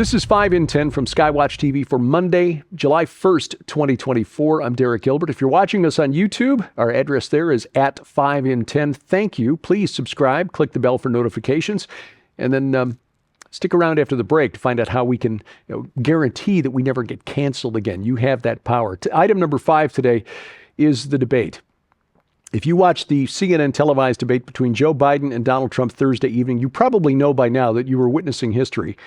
This is 5 in 10 from Skywatch TV for Monday, July 1st, 2024. I'm Derek Gilbert. If you're watching us on YouTube, our address there is at 5 in 10. Thank you. Please subscribe, click the bell for notifications, and then stick around after the break to find out how we can guarantee that we never get canceled again. You have that power. Item number 5 today is the debate. If you watched the CNN televised debate between Joe Biden and Donald Trump Thursday evening, you probably know by now that you were witnessing history.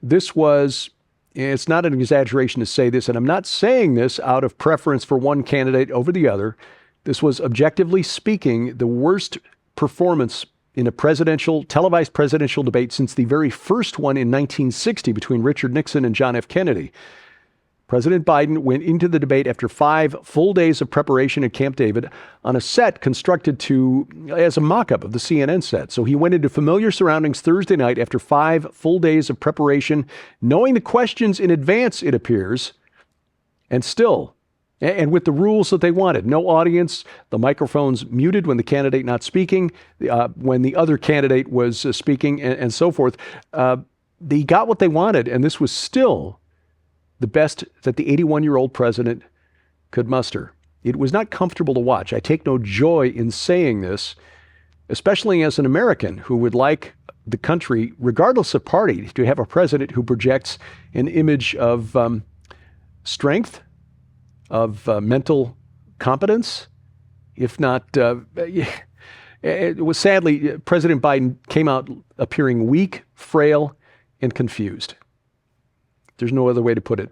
This was, it's not an exaggeration to say this, and I'm not saying this out of preference for one candidate over the other. This was, objectively speaking, the worst performance in a televised presidential debate since the very first one in 1960 between Richard Nixon and John F. Kennedy. President Biden went into the debate after 5 full days of preparation at Camp David on a set constructed as a mock-up of the CNN set. So he went into familiar surroundings Thursday night after 5 full days of preparation, knowing the questions in advance, it appears, and with the rules that they wanted. No audience, the microphones muted when the candidate not speaking, when the other candidate was speaking, and so forth. They got what they wanted, and this was still the best that the 81-year-old president could muster. It was not comfortable to watch. I take no joy in saying this, especially as an American who would like the country, regardless of party, to have a president who projects an image of strength, of mental competence, if not, sadly, President Biden came out appearing weak, frail, and confused. There's no other way to put it.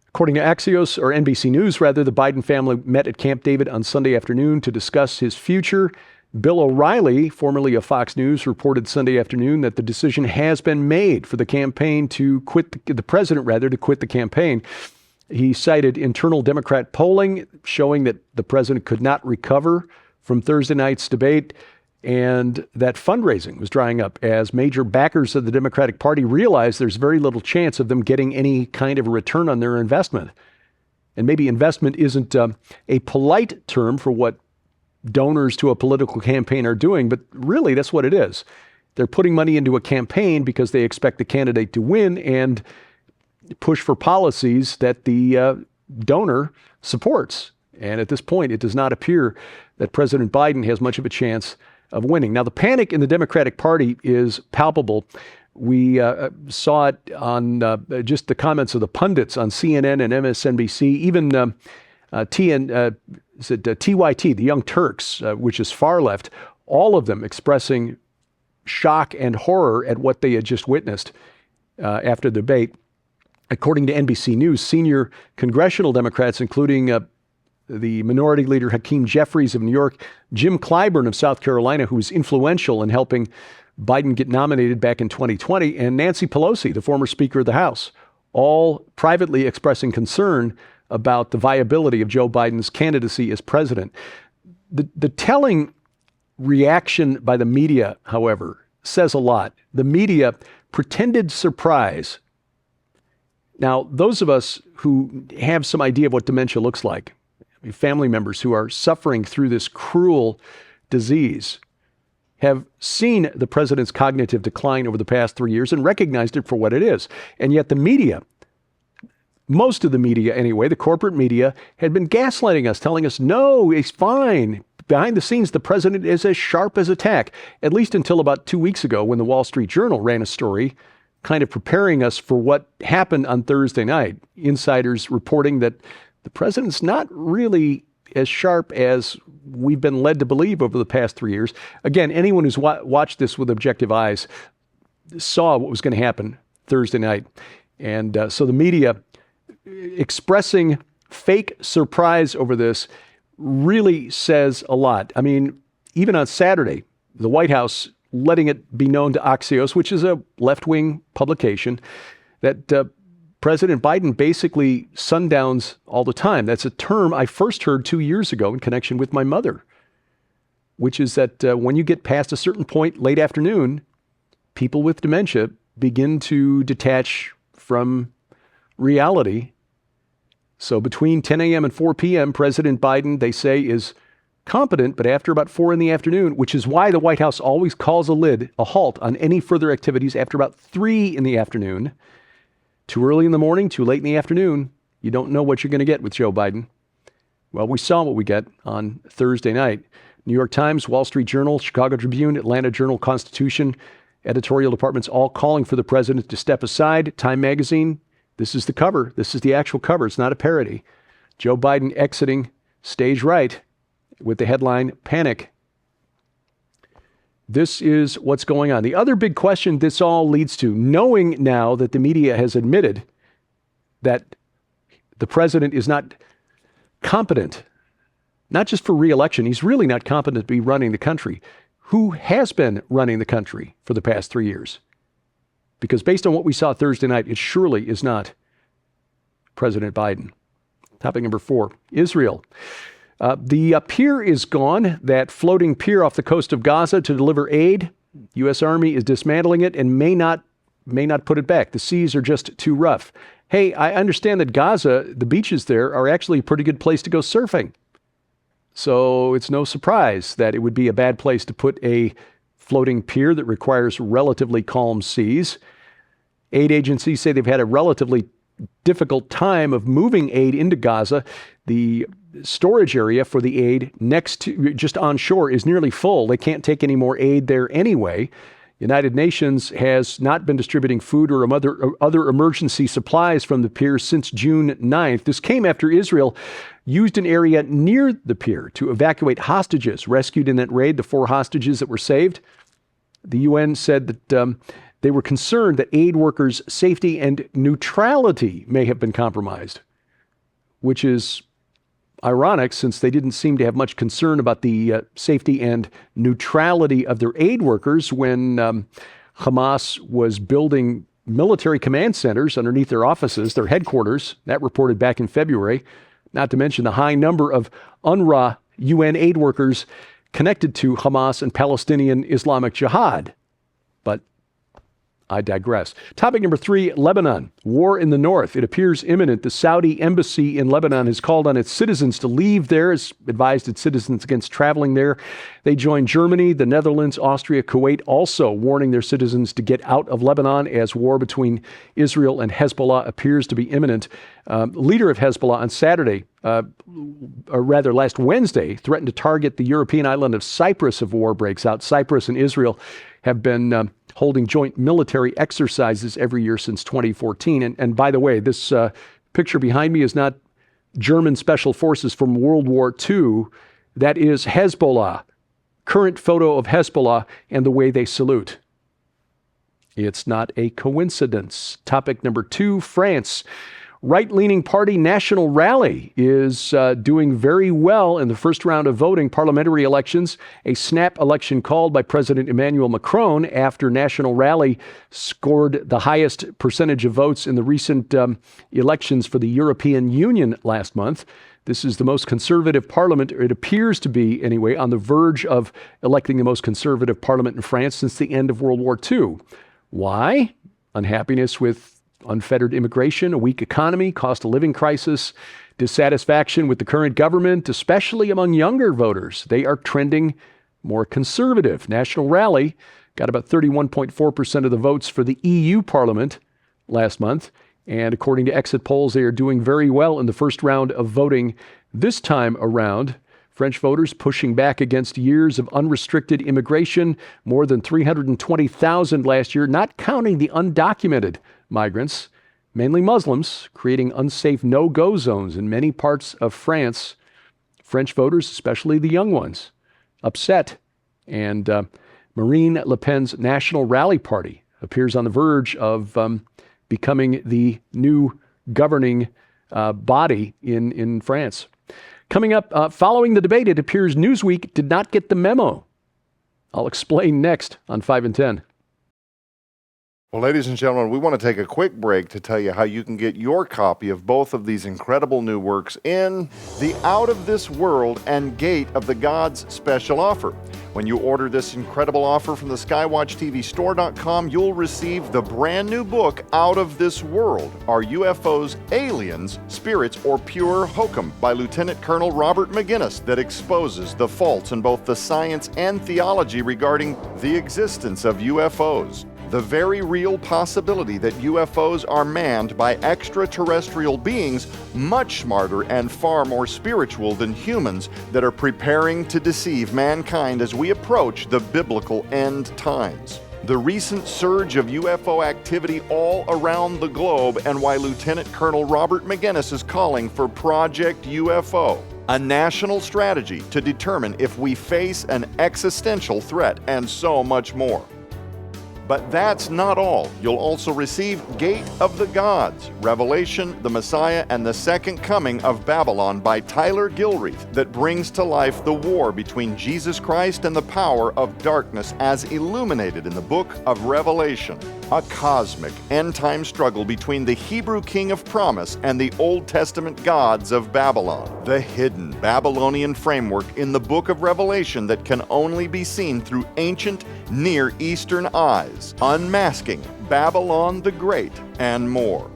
According to NBC News, the Biden family met at Camp David on Sunday afternoon to discuss his future. Bill O'Reilly, formerly of Fox News, reported Sunday afternoon that the decision has been made for the campaign to quit, the president to quit the campaign. He cited internal Democrat polling showing that the president could not recover from Thursday night's debate, and that fundraising was drying up as major backers of the Democratic Party realized there's very little chance of them getting any kind of a return on their investment. And maybe investment isn't a polite term for what donors to a political campaign are doing, but really that's what it is. They're putting money into a campaign because they expect the candidate to win and push for policies that the donor supports. And at this point, it does not appear that President Biden has much of a chance of winning. Now, the panic in the Democratic Party is palpable. We saw it on just the comments of the pundits on CNN and MSNBC, even TYT, the Young Turks, which is far left, all of them expressing shock and horror at what they had just witnessed after the debate. According to NBC News, senior congressional Democrats, including the minority leader Hakeem Jeffries of New York, Jim Clyburn of South Carolina, who was influential in helping Biden get nominated back in 2020, and Nancy Pelosi, the former Speaker of the House, all privately expressing concern about the viability of Joe Biden's candidacy as president. The telling reaction by the media, however, says a lot. The media pretended surprise. Now, those of us who have some idea of what dementia looks like, family members who are suffering through this cruel disease, have seen the president's cognitive decline over the past 3 years and recognized it for what it is. And yet the media, most of the media anyway, the corporate media, had been gaslighting us, telling us, no, he's fine. Behind the scenes, the president is as sharp as a tack, at least until about 2 weeks ago when the Wall Street Journal ran a story kind of preparing us for what happened on Thursday night. Insiders reporting that the president's not really as sharp as we've been led to believe over the past 3 years. Again, anyone who's watched this with objective eyes saw what was going to happen Thursday night. And so the media expressing fake surprise over this really says a lot. I mean, even on Saturday, the White House letting it be known to Axios, which is a left-wing publication, that President Biden basically sundowns all the time. That's a term I first heard 2 years ago in connection with my mother, which is that when you get past a certain point late afternoon, people with dementia begin to detach from reality. So between 10 a.m. and 4 p.m., President Biden, they say, is competent, but after about 4 in the afternoon, which is why the White House always calls a halt on any further activities after about 3 in the afternoon, Too early in the morning, too late in the afternoon. You don't know what you're going to get with Joe Biden. Well, we saw what we get on Thursday night. New York Times, Wall Street Journal, Chicago Tribune, Atlanta Journal-Constitution, editorial departments all calling for the president to step aside. Time magazine, this is the cover. This is the actual cover. It's not a parody. Joe Biden exiting stage right with the headline, Panic. This is what's going on. The other big question this all leads to, knowing now that the media has admitted that the president is not competent, not just for re-election, he's really not competent to be running the country. Who has been running the country for the past 3 years? Because based on what we saw Thursday night, it surely is not President Biden. Topic number 4, Israel. The pier is gone, that floating pier off the coast of Gaza to deliver aid. U.S. Army is dismantling it and may not put it back. The seas are just too rough. Hey, I understand that Gaza, the beaches there, are actually a pretty good place to go surfing. So it's no surprise that it would be a bad place to put a floating pier that requires relatively calm seas. Aid agencies say they've had a relatively difficult time of moving aid into Gaza. The storage area for the aid next to, just on shore, is nearly full. They can't take any more aid there anyway. United Nations has not been distributing food or other emergency supplies from the pier since June 9th. This came after Israel used an area near the pier to evacuate hostages rescued in that raid, the 4 hostages that were saved. The UN said that they were concerned that aid workers' safety and neutrality may have been compromised, which is ironic since they didn't seem to have much concern about the safety and neutrality of their aid workers when Hamas was building military command centers underneath their offices, their headquarters. That reported back in February, not to mention the high number of UNRWA UN aid workers connected to Hamas and Palestinian Islamic Jihad. But I digress. Topic number 3, Lebanon. War in the north. It appears imminent. The Saudi embassy in Lebanon has called on its citizens to leave there, has advised its citizens against traveling there. They join Germany, the Netherlands, Austria, Kuwait, also warning their citizens to get out of Lebanon as war between Israel and Hezbollah appears to be imminent. Leader of Hezbollah on Saturday, or rather last Wednesday, threatened to target the European island of Cyprus if war breaks out. Cyprus and Israel have been holding joint military exercises every year since 2014. And by the way, this picture behind me is not German special forces from World War II. That is Hezbollah. Current photo of Hezbollah and the way they salute. It's not a coincidence. Topic number 2, France. Right-leaning party National Rally is doing very well in the first round of voting parliamentary elections, a snap election called by President Emmanuel Macron after National Rally scored the highest percentage of votes in the recent elections for the European Union last month. This is the most conservative parliament, or it appears to be anyway, on the verge of electing the most conservative parliament in France since the end of World War II. Why? Unhappiness with unfettered immigration, a weak economy, cost of living crisis, dissatisfaction with the current government, especially among younger voters. They are trending more conservative. National Rally got about 31.4% of the votes for the EU Parliament last month. And according to exit polls, they are doing very well in the first round of voting this time around. French voters pushing back against years of unrestricted immigration, more than 320,000 last year, not counting the undocumented migrants, mainly Muslims, creating unsafe no-go zones in many parts of France. French voters, especially the young ones, upset. And Marine Le Pen's National Rally Party appears on the verge of becoming the new governing body in France. Coming up, following the debate, it appears Newsweek did not get the memo. I'll explain next on 5 and 10. Well, ladies and gentlemen, we want to take a quick break to tell you how you can get your copy of both of these incredible new works in the Out of This World and Gate of the Gods special offer. When you order this incredible offer from the SkywatchTVstore.com, you'll receive the brand new book, Out of This World, Are UFOs Aliens, Spirits, or Pure Hokum by Lieutenant Colonel Robert McGinnis, that exposes the faults in both the science and theology regarding the existence of UFOs. The very real possibility that UFOs are manned by extraterrestrial beings much smarter and far more spiritual than humans that are preparing to deceive mankind as we approach the biblical end times. The recent surge of UFO activity all around the globe, and why Lieutenant Colonel Robert McGinnis is calling for Project UFO, a national strategy to determine if we face an existential threat, and so much more. But that's not all. You'll also receive Gate of the Gods, Revelation, the Messiah, and the Second Coming of Babylon by Tyler Gilreath, that brings to life the war between Jesus Christ and the power of darkness as illuminated in the book of Revelation. A cosmic end-time struggle between the Hebrew king of promise and the Old Testament gods of Babylon. The hidden Babylonian framework in the book of Revelation that can only be seen through ancient Near Eastern eyes, unmasking Babylon the Great, and more.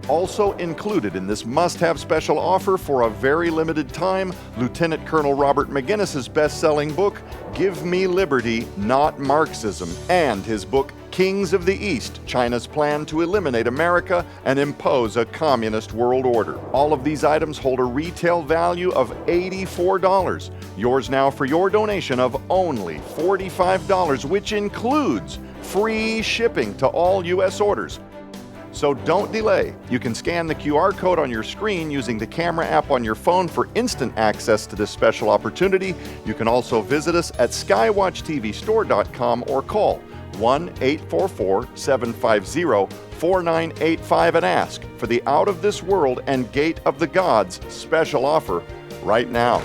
Also included in this must-have special offer for a very limited time, Lieutenant Colonel Robert McGinnis's best-selling book, Give Me Liberty, Not Marxism, and his book, Kings of the East, China's Plan to Eliminate America and Impose a Communist World Order. All of these items hold a retail value of $84. Yours now for your donation of only $45, which includes free shipping to all U.S. orders. So don't delay. You can scan the QR code on your screen using the camera app on your phone for instant access to this special opportunity. You can also visit us at skywatchtvstore.com or call 1-844-750-4985 and ask for the Out of This World and Gate of the Gods special offer right now.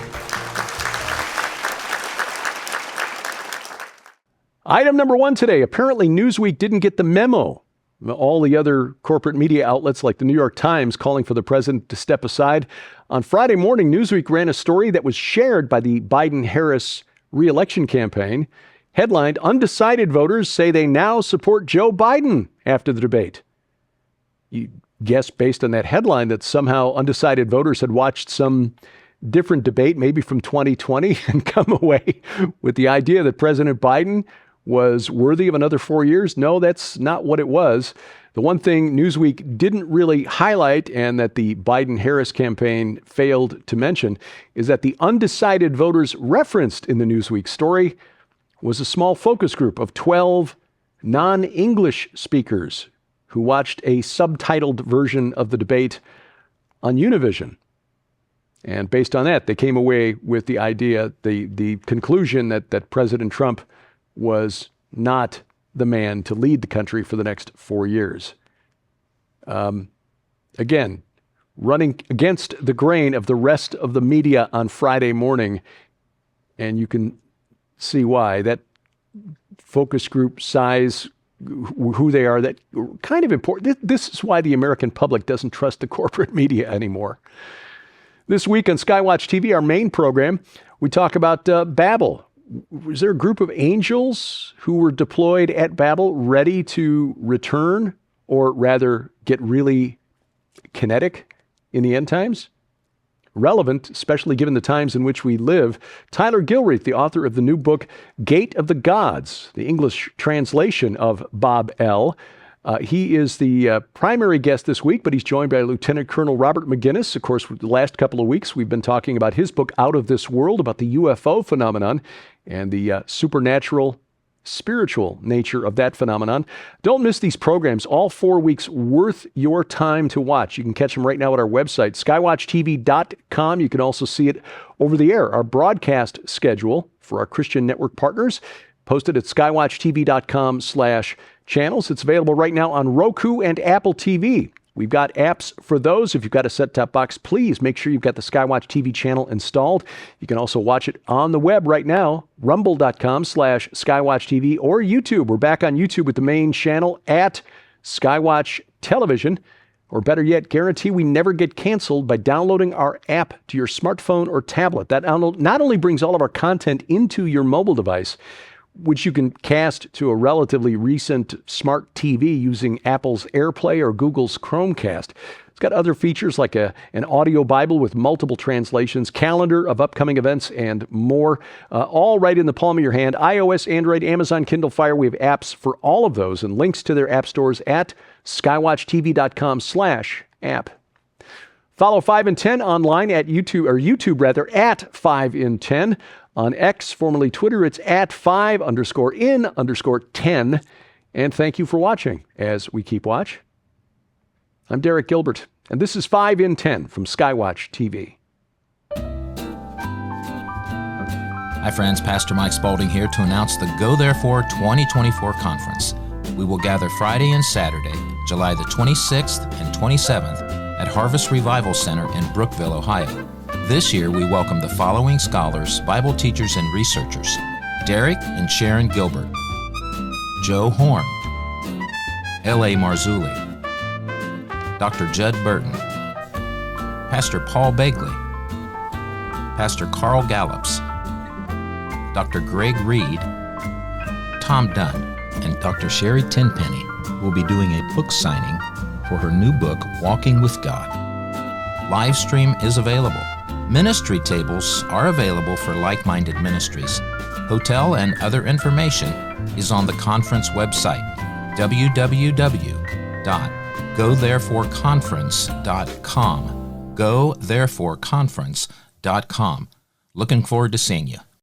Item number one today. Apparently Newsweek didn't get the memo. All the other corporate media outlets like the New York Times calling for the president to step aside. On Friday morning, Newsweek ran a story that was shared by the Biden-Harris re-election campaign. Headlined, "Undecided voters say they now support Joe Biden after the debate." You guess based on that headline that somehow undecided voters had watched some different debate, maybe from 2020, and come away with the idea that President Biden was worthy of another 4 years. No, that's not what it was. The one thing Newsweek didn't really highlight, and that the Biden-Harris campaign failed to mention, is that the undecided voters referenced in the Newsweek story was a small focus group of 12 non-English speakers who watched a subtitled version of the debate on Univision. And based on that, they came away with the idea, the conclusion that President Trump was not the man to lead the country for the next 4 years. Again, running against the grain of the rest of the media on Friday morning, and you can see why. That focus group size, who they are, that kind of important. This is why the American public doesn't trust the corporate media anymore. This week on Skywatch TV, our main program, we talk about Babel. Was there a group of angels who were deployed at Babel ready to return, or rather get really kinetic in the end times? Relevant, especially given the times in which we live. Tyler Gilreath, the author of the new book, Gate of the Gods, the English translation of Bob L. He is the primary guest this week, but he's joined by Lieutenant Colonel Robert McGinnis. Of course, the last couple of weeks, we've been talking about his book, Out of This World, about the UFO phenomenon and the supernatural, spiritual nature of that phenomenon. Don't miss these programs. All 4 weeks worth your time to watch. You can catch them right now at our website, skywatchtv.com. You can also see it over the air. Our broadcast schedule for our Christian network partners, posted at skywatchtv.com/channels. It's available right now on Roku and Apple TV. We've got apps for those. If you've got a set-top box, please make sure you've got the Skywatch TV channel installed. You can also watch it on the web right now, rumble.com/skywatchtv or YouTube. We're back on YouTube with the main channel at Skywatch Television. Or better yet, guarantee we never get canceled by downloading our app to your smartphone or tablet. That not only brings all of our content into your mobile device, which you can cast to a relatively recent smart TV using Apple's AirPlay or Google's Chromecast. It's got other features like an audio Bible with multiple translations, calendar of upcoming events, and more, all right in the palm of your hand. iOS, Android, Amazon, Kindle Fire. We have apps for all of those and links to their app stores at skywatchtv.com/app. Follow 5 in 10 online at YouTube at 5 in 10. On X, formerly Twitter, it's at 5_in_10. And thank you for watching as we keep watch. I'm Derek Gilbert, and this is 5 in 10 from Skywatch TV. Hi friends, Pastor Mike Spaulding here to announce the Go Therefore 2024 conference. We will gather Friday and Saturday, July the 26th and 27th at Harvest Revival Center in Brookville, Ohio. This year we welcome the following scholars, Bible teachers, and researchers: Derek and Sharon Gilbert, Joe Horn, L.A. Marzulli, Dr. Judd Burton, Pastor Paul Begley, Pastor Carl Gallops, Dr. Greg Reed, Tom Dunn, and Dr. Sherry Tenpenny will be doing a book signing for her new book, Walking with God. Live stream is available. Ministry tables are available for like-minded ministries. Hotel and other information is on the conference website, www.gothereforeconference.com. Gothereforeconference.com. Looking forward to seeing you.